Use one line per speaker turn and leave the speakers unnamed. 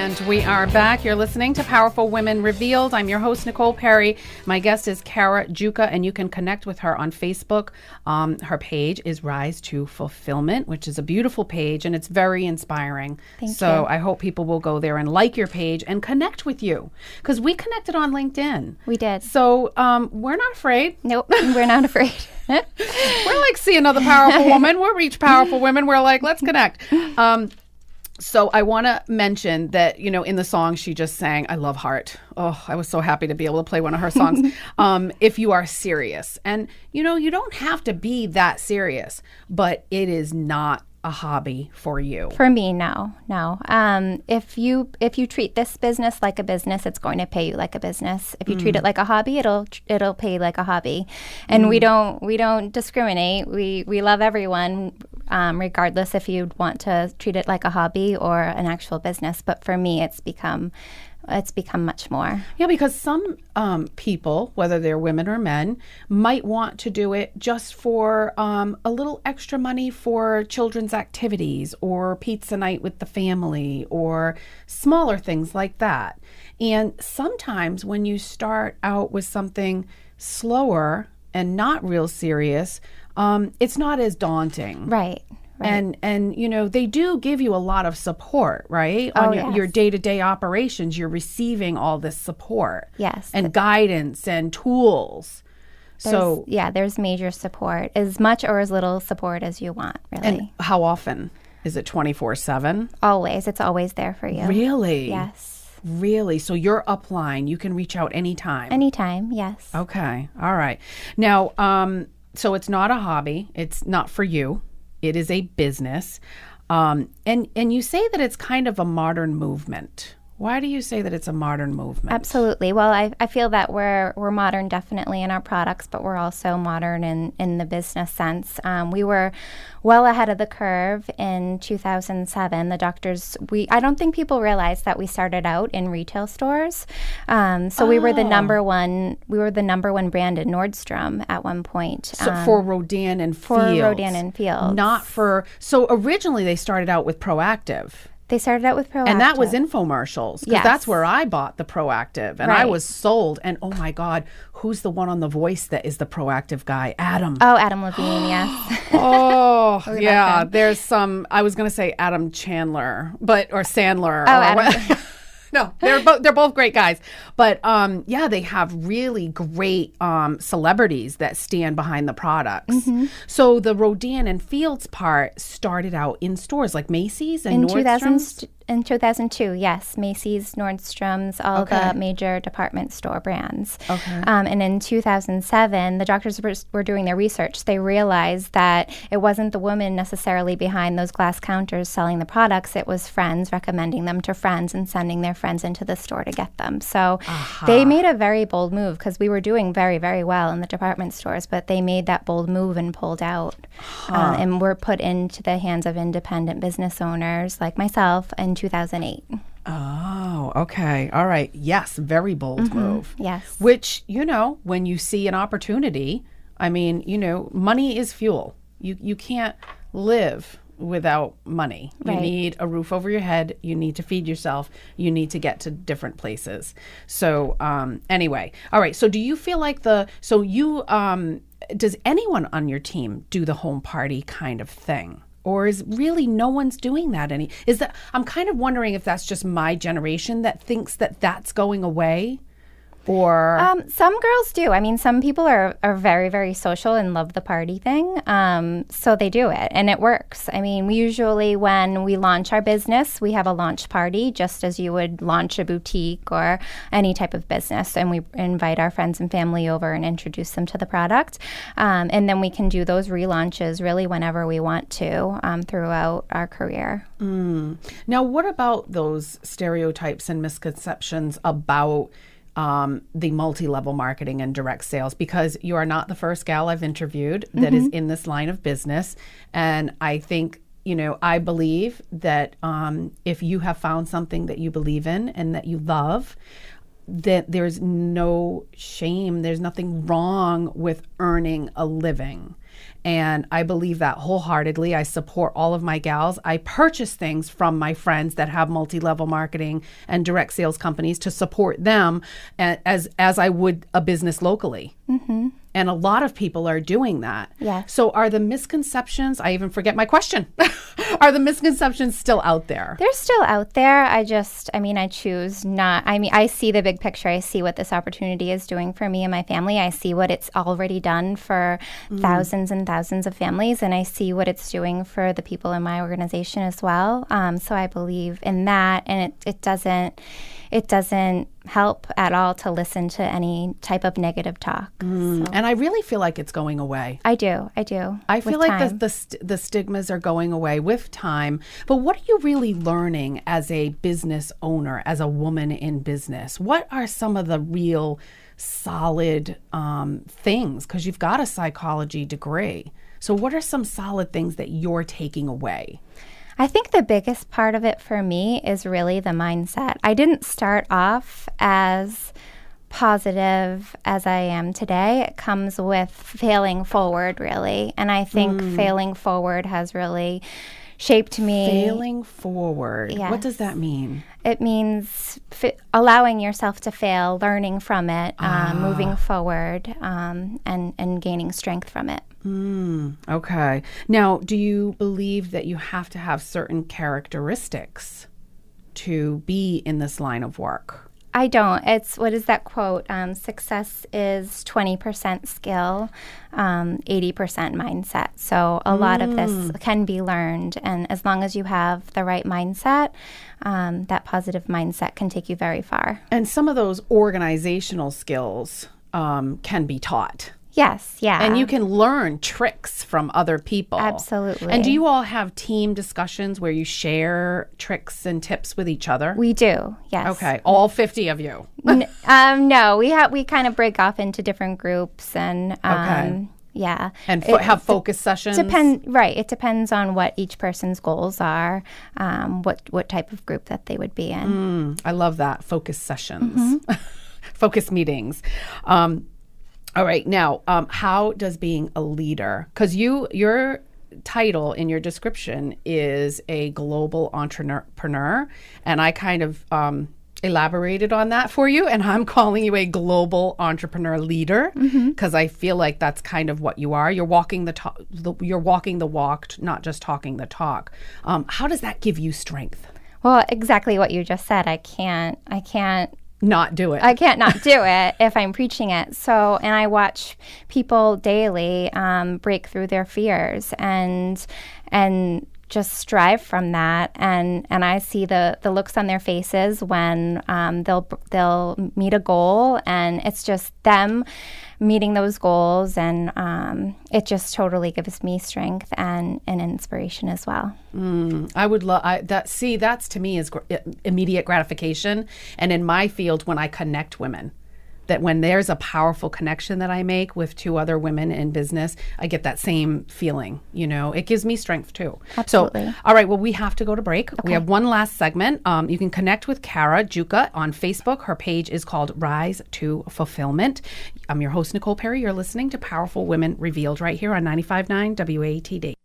And we are back. You're listening to Powerful Women Revealed. I'm your host, Nicole Perry. My guest is Cara Giuca, and you can connect with her on Facebook. Her page is Rise to Fulfillment, which is a beautiful page, and it's very inspiring.
Thank you.
So I hope people will go there and like your page and connect with you, because we connected on LinkedIn.
We did.
So we're not afraid.
Nope, we're not afraid.
We're like, see another powerful woman. We'll reach powerful women. We're like, let's connect. So I want to mention that, you know, in the song she just sang, I Love Heart. Oh, I was so happy to be able to play one of her songs. If you are serious. And, you know, you don't have to be that serious, but it is not a hobby for you.
For me, no. If you treat this business like a business, it's going to pay you like a business. If you treat it like a hobby, it'll pay like a hobby. And we don't discriminate. We love everyone, regardless if you'd want to treat it like a hobby or an actual business. But for me, it's become much more.
Yeah, because some people, whether they're women or men, might want to do it just for a little extra money for children's activities or pizza night with the family or smaller things like that. And sometimes when you start out with something slower and not real serious, it's not as daunting.
Right.
And you know, they do give you a lot of support, right? On your day-to-day operations, you're receiving all this support.
Yes.
And guidance and tools.
There's major support, as much or as little support as you want, really.
And how often? Is it 24/7?
Always. It's always there for you.
Really?
Yes.
Really? So your upline, you can reach out anytime?
Anytime, yes.
Okay. All right. Now, so it's not a hobby. It's not for you. It is a business. And you say that it's kind of a modern movement. Why do you say that it's a modern movement?
Absolutely. Well, I feel that we're modern definitely in our products, but we're also modern in the business sense. We were well ahead of the curve in 2007. The doctors, I don't think people realize that we started out in retail stores. We were the number one brand at Nordstrom at one point.
So for Rodan and Fields.
For Rodan and Fields.
So originally they started out with Proactive.
They started out with Proactive.
And that was infomercials. Because
Yes.
that's where I bought the Proactive. And I
Right.
was sold. And oh my God, who's the one on The Voice that is the Proactive guy? Adam.
Oh, Adam Levine, yes.
Oh,
We
yeah.
love him.
There's some, I was going to say Adam Chandler, or Sandler.
Oh,
or
Adam.
No, they're both great guys. But they have really great celebrities that stand behind the products.
Mm-hmm.
So the Rodan and Fields part started out in stores like Macy's and Nordstrom's?
In 2002, yes. Macy's, Nordstrom's, all the major department store brands.
Okay.
And in 2007, the doctors were doing their research. They realized that it wasn't the woman necessarily behind those glass counters selling the products. It was friends recommending them to friends and sending their friends into the store to get them. So they made a very bold move, because we were doing very, very well in the department stores, but they made that bold move and pulled out. And were put into the hands of independent business owners like myself in 2008.
Oh, okay. All right. Yes, very bold move.
Yes.
Which, you know, when you see an opportunity, I mean, you know, money is fuel. You can't live without money. You
Right.
need a roof over your head. You need to feed yourself. You need to get to different places. So anyway, all right. So do you feel like does anyone on your team do the home party kind of thing? Or is really no one's doing that I'm kind of wondering if that's just my generation that thinks that that's going away. Or
some girls do. I mean, some people are very, very social and love the party thing. So they do it, and it works. I mean, we usually, when we launch our business, we have a launch party, just as you would launch a boutique or any type of business. And we invite our friends and family over and introduce them to the product. And then we can do those relaunches really whenever we want to throughout our career.
Now, what about those stereotypes and misconceptions about the multi-level marketing and direct sales? Because you are not the first gal I've interviewed that is in this line of business. And I think, you know, I believe that if you have found something that you believe in and that you love, that there's no shame, there's nothing wrong with earning a living. And I believe that wholeheartedly. I support all of my gals. I purchase things from my friends that have multi-level marketing and direct sales companies to support them as I would a business locally. Mm-hmm. And a lot of people are doing that.
Yes.
So are the misconceptions, I even forget my question, are the misconceptions still out there?
They're still out there. I choose not. I see the big picture. I see what this opportunity is doing for me and my family. I see what it's already done for thousands and thousands of families. And I see what it's doing for the people in my organization as well. So I believe in that. And it doesn't help at all to listen to any type of negative talk. So.
And I really feel like it's going away.
I do.
I feel like the stigmas are going away with time. But what are you really learning as a business owner, as a woman in business? What are some of the real solid things? Because you've got a psychology degree. So what are some solid things that you're taking away?
I think the biggest part of it for me is really the mindset. I didn't start off as positive as I am today. It comes with failing forward, really. And I think failing forward has really shaped me.
Failing forward.
Yes.
What does that mean?
It means allowing yourself to fail, learning from it, moving forward, and gaining strength from it.
Okay. Now, do you believe that you have to have certain characteristics to be in this line of work?
I don't. What is that quote? Success is 20% skill, 80% mindset. So a lot of this can be learned. And as long as you have the right mindset, that positive mindset can take you very far.
And some of those organizational skills can be taught.
Yes, yeah.
And you can learn tricks from other people.
Absolutely.
And do you all have team discussions where you share tricks and tips with each other?
We do, yes.
Okay, all 50 of you?
No, we kind of break off into different groups and yeah.
And have focus sessions?
Right. It depends on what each person's goals are, what type of group that they would be in.
I love that, focus sessions, focus meetings. All right. Now, how does being a leader, because your title in your description is a global entrepreneur, and I kind of elaborated on that for you, and I'm calling you a global entrepreneur leader because I feel like that's kind of what you are. You're walking you're walking the walk, not just talking the talk. How does that give you strength?
Well, exactly what you just said. I can't
not do it.
I can't not do it if I'm preaching it. So, and I watch people daily break through their fears and just strive from that. And I see the looks on their faces when they'll meet a goal, and it's just them meeting those goals, and it just totally gives me strength and inspiration as well.
I would love that. See, that's to me is immediate gratification. And in my field, when I connect women, that when there's a powerful connection that I make with two other women in business, I get that same feeling. It gives me strength too.
Absolutely.
So, all right, well, we have to go to break.
Okay.
We have one last segment. You can connect with Cara Giuca on Facebook. Her page is called Rise to Fulfillment. I'm your host, Nicole Perry. You're listening to Powerful Women Revealed right here on 95.9 WATD.